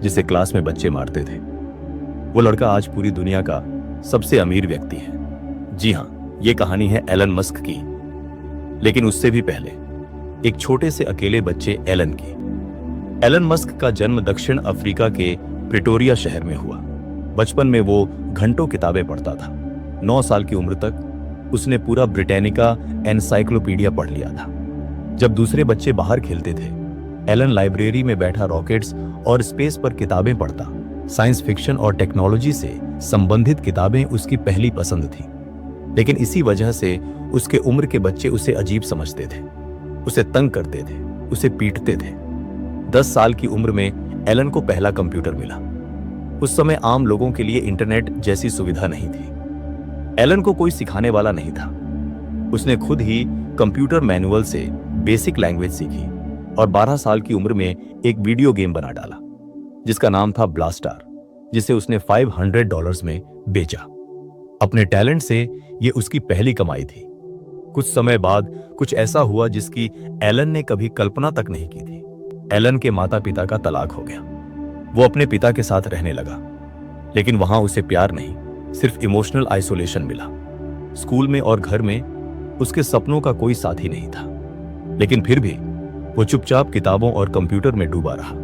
जिसे क्लास में बच्चे मारते थे। वो लड़का आज पूरी दुनिया का सबसे अमीर व्यक्ति है। जी हाँ, ये कहानी है एलन मस्क की। लेकिन उससे भी पहले एक छोटे से अकेले बच्चे एलन की। एलन मस्क का जन्म दक्षिण अफ्रीका के प्रिटोरिया शहर में हुआ। बचपन में वो घंटों किताबें पढ़ता था। 9 साल की उम्र तक उसने पूरा ब्रिटानिका एनसाइक्लोपीडिया पढ़ लिया था। जब दूसरे बच्चे बाहर खेलते थे, एलन लाइब्रेरी में बैठा रॉकेट्स और स्पेस पर किताबें पढ़ता। साइंस फिक्शन और टेक्नोलॉजी से संबंधित किताबें उसकी पहली पसंद थी। लेकिन इसी वजह से उसके उम्र के बच्चे उसे अजीब समझते थे, उसे तंग करते थे, उसे पीटते थे। 10 साल की उम्र में एलन को पहला कंप्यूटर मिला। उस समय आम लोगों के लिए इंटरनेट जैसी सुविधा नहीं थी। एलन को कोई सिखाने वाला नहीं था। उसने खुद ही कंप्यूटर मैनुअल से बेसिक लैंग्वेज सीखी और 12 साल की उम्र में एक वीडियो गेम बना डाला जिसका नाम था ब्लास्टार, जिसे उसने $500 में बेचा। अपने टैलेंट से यह उसकी पहली कमाई थी। कुछ समय बाद कुछ ऐसा हुआ जिसकी एलन ने कभी कल्पना तक नहीं की थी। एलन के माता पिता का तलाक हो गया। वो अपने पिता के साथ रहने लगा, लेकिन वहां उसे प्यार नहीं, सिर्फ इमोशनल आइसोलेशन मिला। स्कूल में और घर में उसके सपनों का कोई साथी नहीं था। लेकिन फिर भी वो चुपचाप किताबों और कंप्यूटर में डूबा रहा।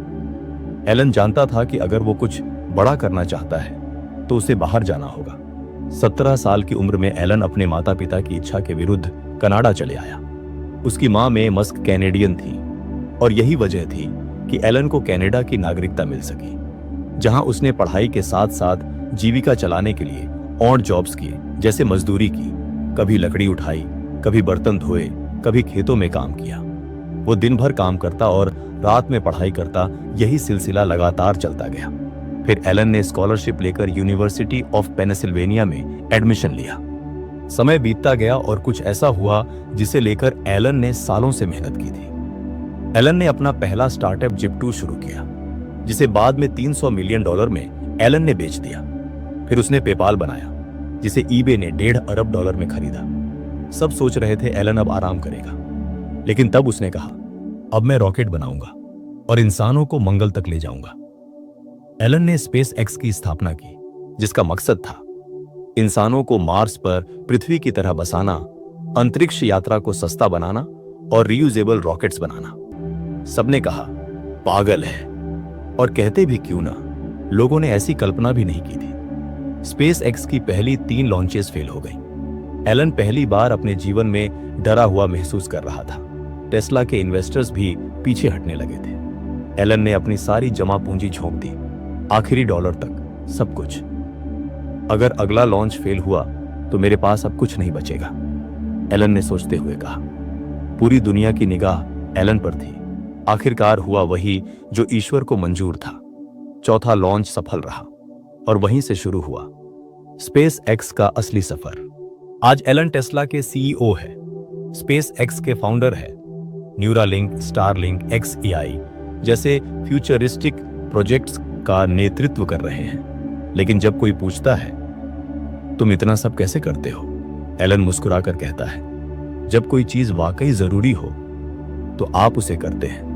एलन जानता था कि अगर वो कुछ बड़ा करना चाहता है तो उसे बाहर जाना होगा। 17 साल की उम्र में एलन अपने माता पिता की इच्छा के विरुद्ध कनाडा चले आया। उसकी मां मे मस्क कैनेडियन थी और यही वजह थी कि एलन को कनाडा की नागरिकता मिल सकी, जहां उसने पढ़ाई के साथ साथ जीविका चलाने के लिए ऑड जॉब्स किए, जैसे मजदूरी की। कभी लकड़ी उठाई, कभी बर्तन धोए, कभी खेतों में काम किया। वो दिन भर काम करता और रात में पढ़ाई करता। यही सिलसिला लगातार चलता गया। फिर एलन ने स्कॉलरशिप लेकर यूनिवर्सिटी ऑफ पेनिसिल्वेनिया में एडमिशन लिया। समय बीतता गया और कुछ ऐसा हुआ जिसे लेकर एलन ने सालों से मेहनत की थी। एलन ने अपना पहला स्टार्टअप जिप2 शुरू किया, जिसे बाद में $300 मिलियन में एलन ने बेच दिया। फिर उसने पेपाल बनाया, जिसे ईबे ने $1.5 अरब में खरीदा। सब सोच रहे थे एलन अब आराम करेगा, लेकिन तब उसने कहा, अब मैं रॉकेट बनाऊंगा और इंसानों को मंगल तक ले जाऊंगा। एलन ने स्पेस एक्स की स्थापना की, जिसका मकसद था इंसानों को मार्स पर पृथ्वी की तरह बसाना, अंतरिक्ष यात्रा को सस्ता बनाना और रीयूजेबल रॉकेट्स बनाना। सबने कहा पागल है, और कहते भी क्यों ना, लोगों ने ऐसी कल्पना भी नहीं की थी। स्पेस एक्स की पहली 3 लॉन्चेस फेल हो गई। एलन पहली बार अपने जीवन में डरा हुआ महसूस कर रहा था। टेस्ला के इन्वेस्टर्स भी पीछे हटने लगे थे। एलन ने अपनी सारी जमा पूंजी झोंक दी, आखिरी डॉलर तक, सब कुछ। अगर अगला लॉन्च फेल हुआ तो मेरे पास अब कुछ नहीं बचेगा, एलन ने सोचते हुए कहा। पूरी दुनिया की निगाह एलन पर थी। आखिरकार हुआ वही जो ईश्वर को मंजूर था। चौथा लॉन्च सफल रहा और वहीं से शुरू हुआ स्पेस एक्स का असली सफर। आज एलन टेस्ला के सीईओ है, स्पेस एक्स के फाउंडर है, न्यूरालिंक, स्टारलिंक, XAI जैसे फ्यूचरिस्टिक प्रोजेक्ट्स का नेतृत्व कर रहे हैं। लेकिन जब कोई पूछता है तुम इतना सब कैसे करते हो, एलन मुस्कुराकर कहता है, जब कोई चीज वाकई जरूरी हो तो आप उसे करते हैं।